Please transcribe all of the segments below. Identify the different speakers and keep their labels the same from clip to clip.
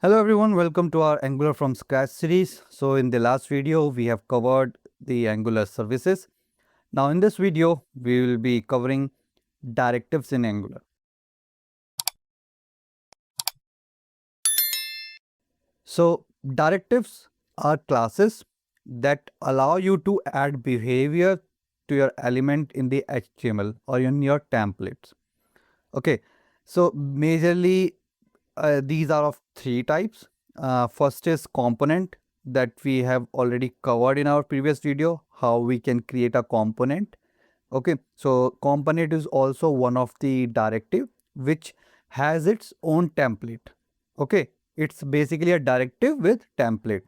Speaker 1: Hello everyone, welcome to our Angular from Scratch series. So in the last video, we have covered the Angular services. Now in this video, we will be covering directives in Angular. So directives are classes that allow you to add behavior to your element in the HTML or in your templates. Okay, so majorly these are of three types. First is component that we have already covered in our previous video, how we can create a component. Okay, so component is also one of the directive which has its own template. Okay, it's basically a directive with template.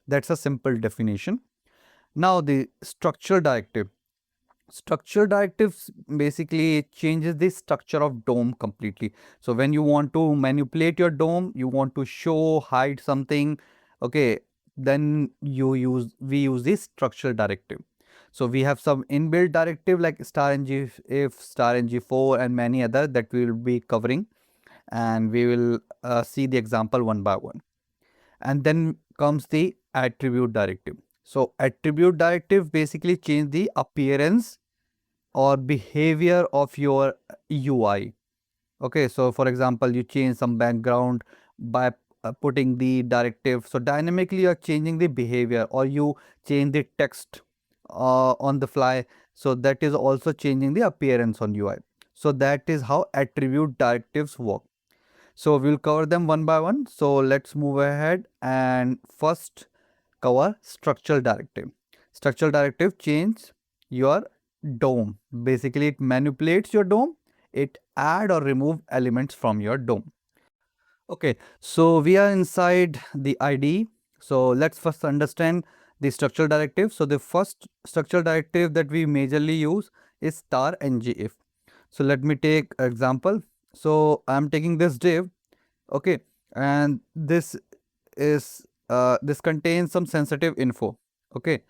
Speaker 1: That's a simple definition. Now the structural directive. Structure directives basically changes the structure of DOM completely. So when you want to manipulate your DOM, you want to show, hide something, okay, then we use this structural directive. So we have some inbuilt directive like star ngIf, star ngFor, and many other that we will be covering, and we will see the example one by one. And then comes the attribute directive. So attribute directive basically change the appearance or behavior of your UI. Okay, so for example, you change some background by putting the directive. So dynamically you're changing the behavior, or you change the text on the fly. So that is also changing the appearance on UI. So that is how attribute directives work. So we'll cover them one by one. So let's move ahead and first cover structural directive. Structural directive change your DOM. Basically, it manipulates your DOM. It add or remove elements from your DOM. Okay, so we are inside the IDE. So let's first understand the structural directive. So the first structural directive that we majorly use is star ngIf. So let me take example. So I'm taking this div, okay, and this contains some sensitive info, okay,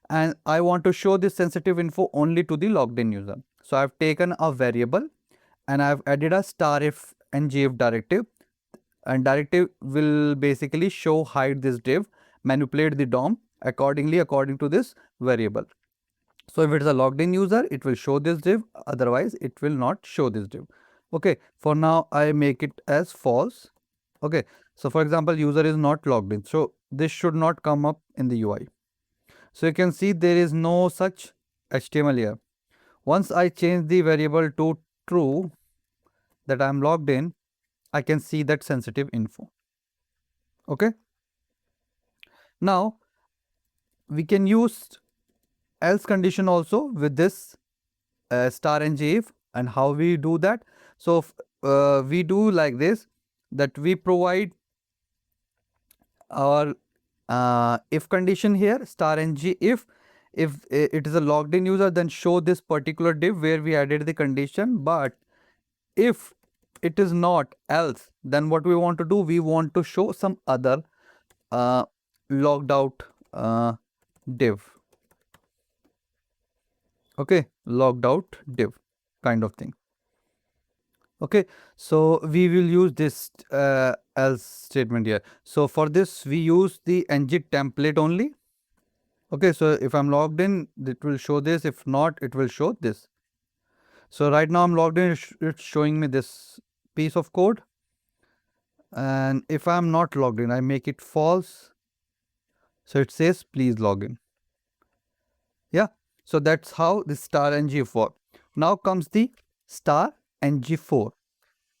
Speaker 1: and I want to show this sensitive info only to the logged in user. So I've taken a variable and I've added a star if ngIf directive, and directive will basically show hide this div, manipulate the DOM according to this variable. So if it's a logged in user, it will show this div, otherwise it will not show this div. Okay, for now I make it as false. Okay, so for example, user is not logged in, so this should not come up in the UI. So you can see there is no such HTML here. Once I change the variable to true, that I am logged in, I can see that sensitive info. Okay, now we can use else condition also with this star ngIf. And how we do that? So we do like this, that we provide our if condition here, star ngIf. If it is a logged in user, then show this particular div where we added the condition. But if it is not, else, then what we want to do, we want to show some other logged out div. Okay, logged out div kind of thing. Okay, so we will use this else statement here. So for this, we use the ng template only. Okay, so if I'm logged in, it will show this. If not, it will show this. So right now I'm logged in, it's showing me this piece of code. And if I'm not logged in, I make it false. So it says, please log in. Yeah, so that's how the star ngIf work. Now comes the star ngFor.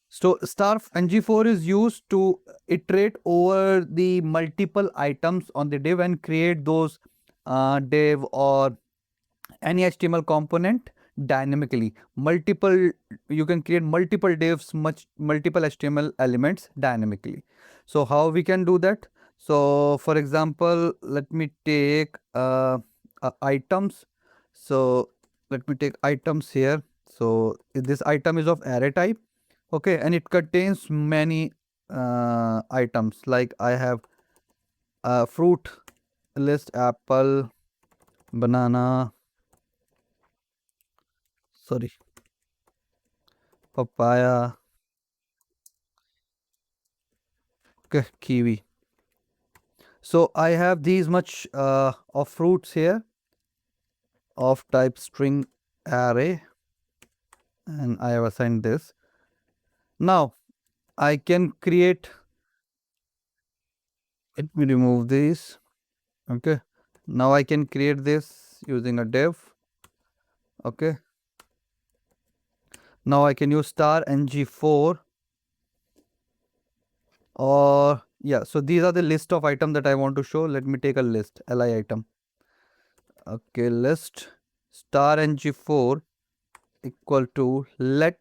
Speaker 1: So star ngFor is used to iterate over the multiple items on the div and create those div or any HTML component dynamically. You can create multiple divs, multiple HTML elements dynamically. So how we can do that? So for example, let me take items. So let me take items here. So this item is of array type, okay, and it contains many items. Like I have fruit list, apple, banana, sorry, papaya, Okay, kiwi. So I have these much of fruits here of type string array, and I have assigned this. Now I can create, let me remove this. Okay, now I can create this using a div. Okay, now I can use star ngFor, or yeah, so these are the list of items that I want to show. Let me take a list, li item. Okay, list star ngFor equal to let,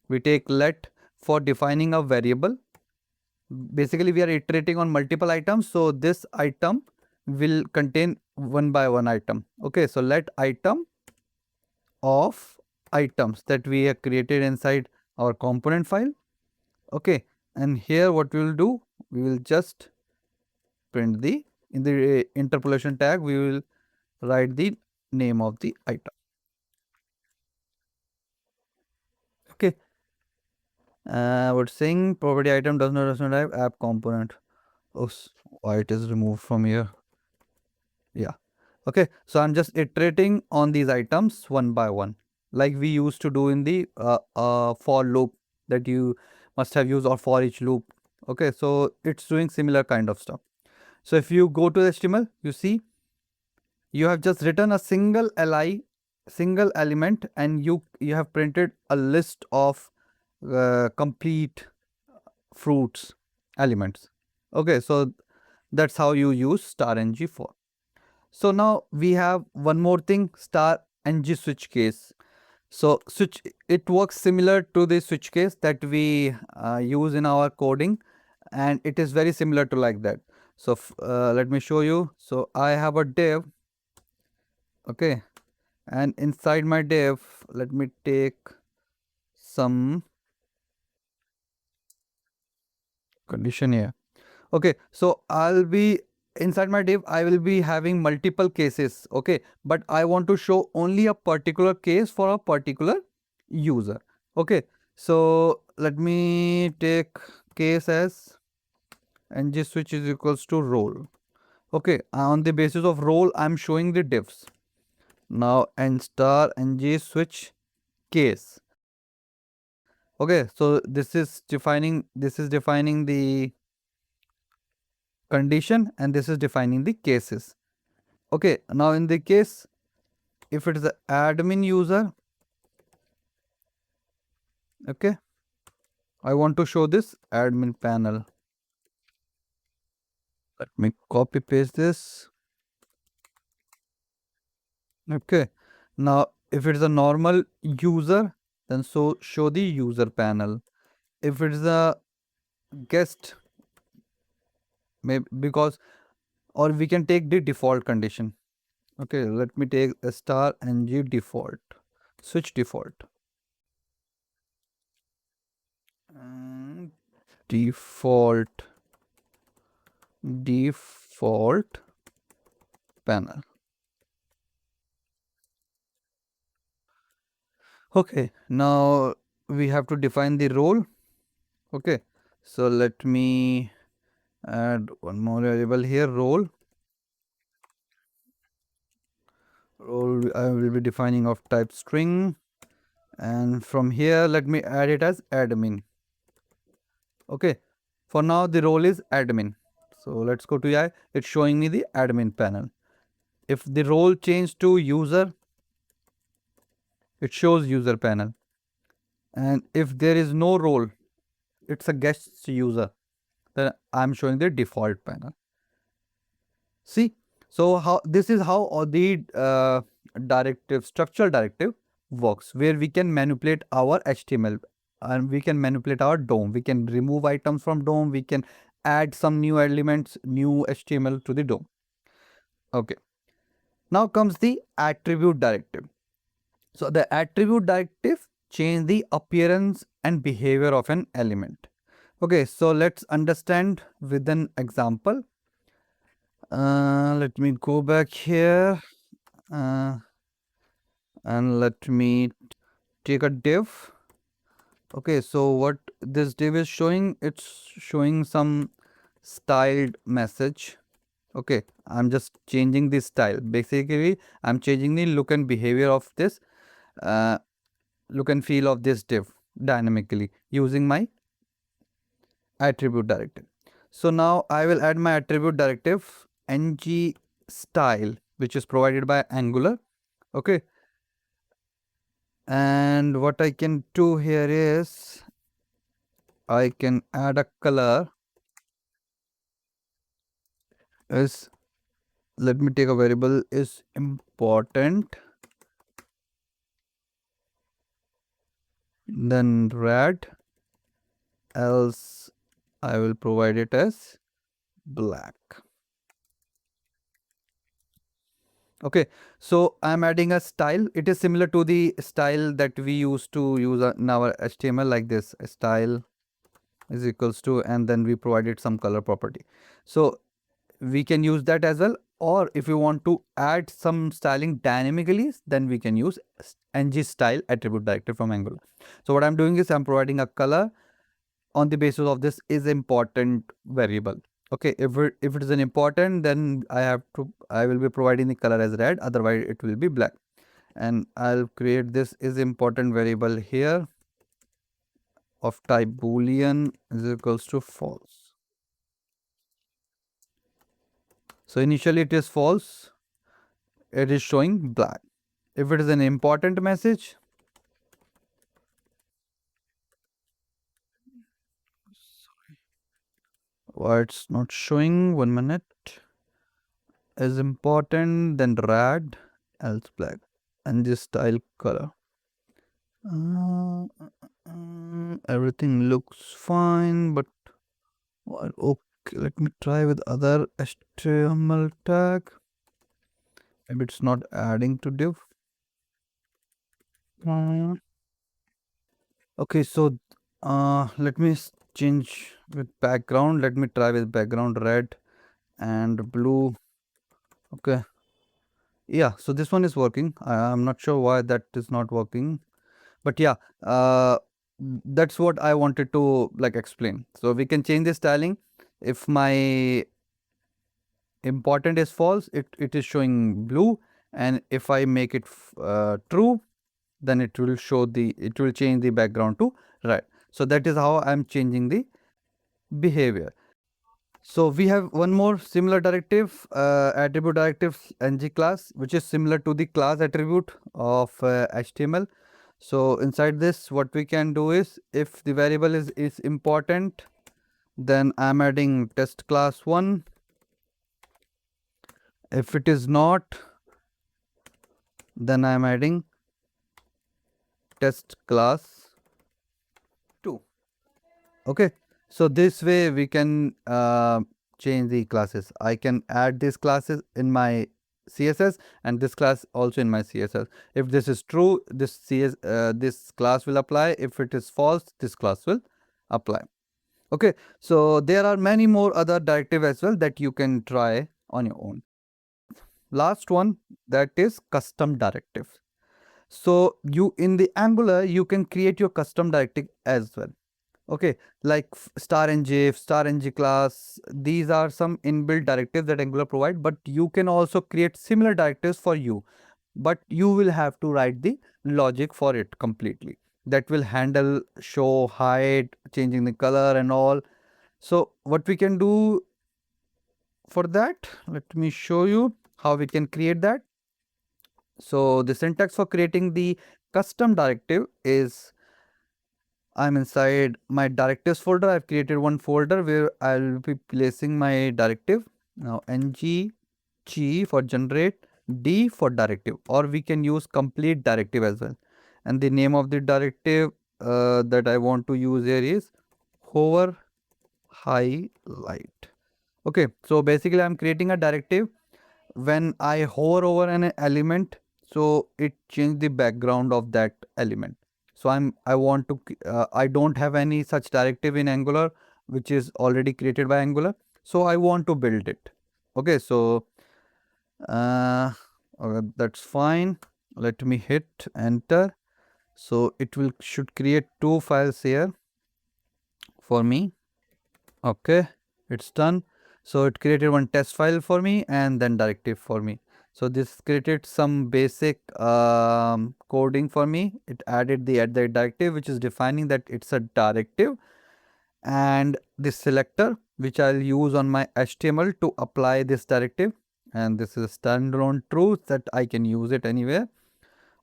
Speaker 1: we take let for defining a variable. Basically we are iterating on multiple items, so this item will contain one by one item. Okay, so let item of items that we have created inside our component file. Okay, and here what we will do, we will just print the, in the interpolation tag we will write the name of the item. Okay, what's saying property item does not have app component. Oh, why it is removed from here? Yeah. Okay, so I'm just iterating on these items one by one, like we used to do in the for loop that you must have used, or for each loop. Okay, so it's doing similar kind of stuff. So if you go to HTML, you see you have just written a single li, single element, and you have printed a list of complete fruits elements. Okay, so that's how you use star ngFor. So now we have one more thing, star ngSwitch case. So switch, it works similar to the switch case that we use in our coding, and it is very similar to like that. So let me show you. So I have a div. Okay, and inside my div, let me take some condition here. Okay, so I'll be inside my div, I will be having multiple cases. Okay, but I want to show only a particular case for a particular user. Okay, so let me take case as ngSwitch is equals to role. Okay, on the basis of role I'm showing the divs. Now n star ngSwitch case. Okay, so this is defining the condition, and this is defining the cases. Okay, now in the case, if it is the admin user, okay, I want to show this admin panel. Let me copy paste this. Okay, now if it is a normal user, then so show the user panel. If it is a guest, maybe because, or we can take the default condition. Okay, let me take a star ng default, switch default. Default panel. Okay, now we have to define the role. Okay, so let me add one more variable here, role. Role I will be defining of type string, and from here let me add it as admin. Okay, for now the role is admin. So let's go to UI. It's showing me the admin panel. If the role changed to user, it shows user panel. And if there is no role, it's a guest user, then I'm showing the default panel. See, so how this is how the structural directive works, where we can manipulate our HTML and we can manipulate our DOM. We can remove items from DOM. We can add some new elements, new HTML to the DOM. Okay. Now comes the attribute directive. So the attribute directive change the appearance and behavior of an element. Okay, so let's understand with an example. Let me go back here and let me take a div. Okay, so what this div is showing, it's showing some styled message. Okay, I'm just changing the style. Basically, I'm changing the look and behavior of this look and feel of this div dynamically using my attribute directive. So now I will add my attribute directive ngStyle, which is provided by Angular. Okay, and what I can do here is I can add a color. Is let me take a variable is important, then red, else I will provide it as black. Okay, so I'm adding a style. It is similar to the style that we used to use in our HTML, like this style is equals to, and then we provided some color property. So we can use that as well, or if you want to add some styling dynamically, then we can use ngStyle attribute directive from Angular. So what I'm doing is I'm providing a color on the basis of this is important variable. Okay, if it is an important, then I will be providing the color as red, otherwise it will be black. And I'll create this is important variable here of type boolean is equals to false. So initially it is false, it is showing black. If it is an important message, why it's not showing, 1 minute, is important, then red, else black, and this style color. Everything looks fine, but okay, let me try with other HTML tag. Maybe it's not adding to div. Okay, so let me change with background. Let me try with background red and blue. Okay, yeah, so this one is working. I'm not sure why that is not working, but yeah, that's what I wanted to like explain. So we can change the styling. If my important is false, it is showing blue, and if I make it true, then it will change the background to red. So that is how I'm changing the behavior. So we have one more similar directive, attribute directive ngClass, which is similar to the class attribute of HTML. So inside this, what we can do is, if the variable is important, then I'm adding test class 1. If it is not, then I'm adding test class 2. Okay, so this way we can change the classes. I can add these classes in my CSS and this class also in my CSS. If this is true, this class will apply. If it is false, this class will apply. Okay, so there are many more other directives as well that you can try on your own. Last one, that is custom directives. So you in the Angular, you can create your custom directive as well. Okay, like star ngIf, star ngClass, these are some inbuilt directives that Angular provide, but you can also create similar directives for you, but you will have to write the logic for it completely. That will handle show, hide, changing the color and all. So what we can do for that, let me show you how we can create that. So the syntax for creating the custom directive is, I'm inside my directives folder. I've created one folder where I'll be placing my directive. Now ng g for generate, d for directive, or we can use complete directive as well. And the name of the directive that I want to use here is hover highlight. Okay, so basically I'm creating a directive. When I hover over an element, so it changed the background of that element. So I want to I don't have any such directive in Angular which is already created by Angular, so I want to build it. Okay, so okay, that's fine. Let me hit enter. So it should create 2 files here for me. Okay, It's done. So it created one test file for me and then directive for me. So this created some basic coding for me. It added the at the directive, which is defining that it's a directive, and this selector which I'll use on my HTML to apply this directive, and this is a standalone truth that I can use it anywhere.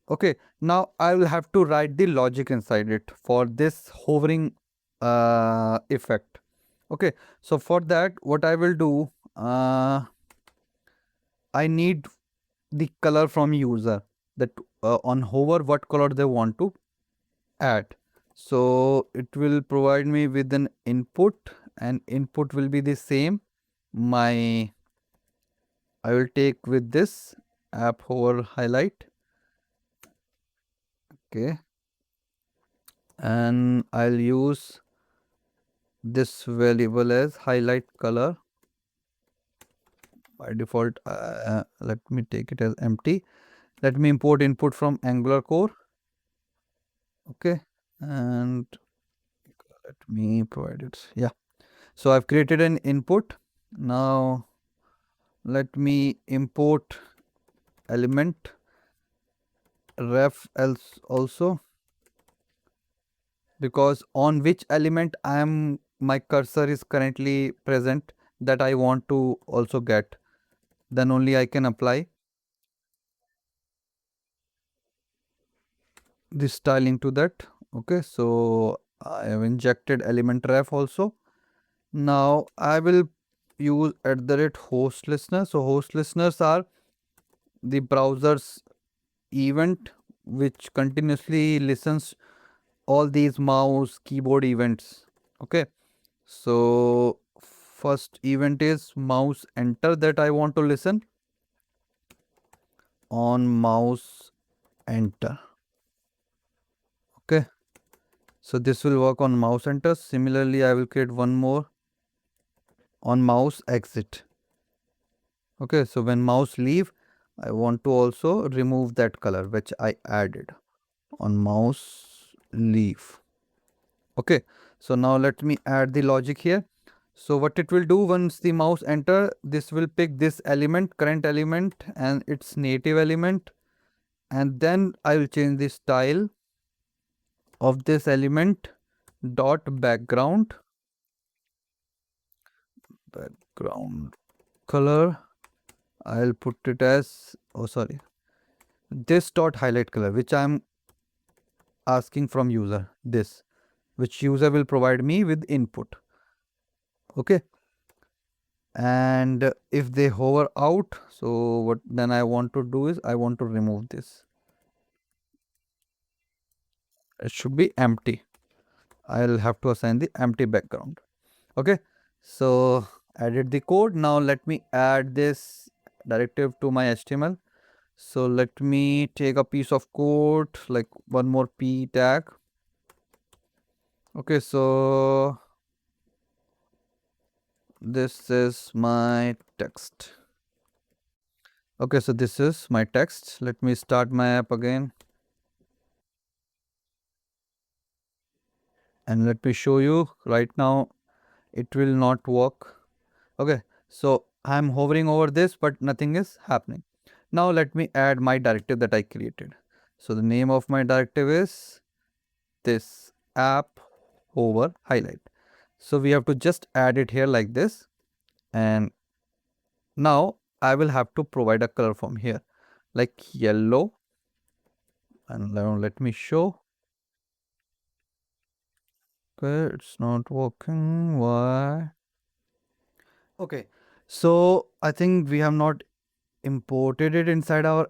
Speaker 1: Okay, now I will have to write the logic inside it for this hovering effect. Okay, so for that what I will do, I need the color from user, that on hover what color they want to add. So it will provide me with an input, and input will be the same. I will take with this app hover highlight. Okay, and I'll use this variable as highlight color. By default, let me take it as empty. Let me import input from Angular core. Okay, and let me provide it. Yeah, so I've created an input. Now let me import element ref else also, because on which element I am, my cursor is currently present, that I want to also get, then only I can apply this styling to that. Okay, so I have injected element ref also. Now I will use @host listener. So host listeners are the browser's event which continuously listens all these mouse keyboard events. Okay, so first event is mouse enter, that I want to listen on mouse enter. Okay, so this will work on mouse enter. Similarly, I will create one more on mouse exit. Okay, so when mouse leave, I want to also remove that color which I added on mouse leave. Okay, so now let me add the logic here. So what it will do, once the mouse enter, this will pick this element, current element, and its native element, and then I will change the style of this element dot background color. I'll put it as, oh sorry, this dot highlight color, which I'm asking from user, this, which user will provide me with input. Okay, and if they hover out, so what then I want to do is I want to remove this. It should be empty. I'll have to assign the empty background. Okay, so added the code. Now let me add this directive to my HTML. So let me take a piece of code, like one more p tag. Okay, so this is my text. Okay, so this is my text. Let me start my app again. And let me show you right now, it will not work. Okay, so I'm hovering over this, but nothing is happening. Now let me add my directive that I created. So the name of my directive is this app hover highlight. So we have to just add it here like this. And now I will have to provide a color from here, like yellow. And now let me show. Okay, it's not working. Why? Okay, so I think we have not imported it inside our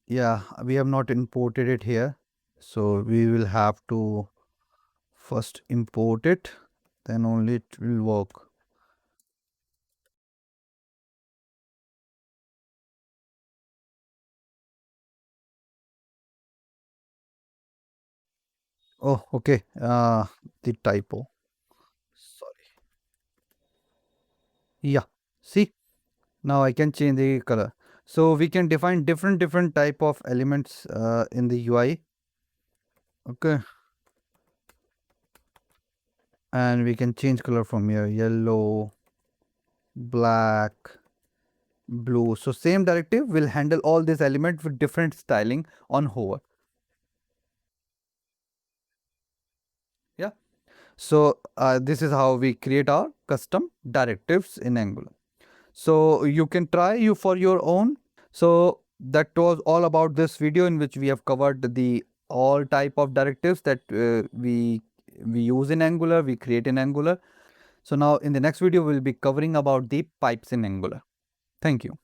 Speaker 1: yeah, we have not imported it here. So we will have to first import it, then only it will work. Oh, okay. The typo. Sorry. Yeah. See, now I can change the color. So we can define different type of elements in the UI. Okay. And we can change color from here, yellow. black, blue. So same directive will handle all these elements with different styling on hover. Yeah. So this is how we create our custom directives in Angular. So you can try you for your own. So that was all about this video, in which we have covered the all type of directives that we use in Angular, we create in Angular. So now in the next video, we'll be covering about the pipes in Angular. Thank you.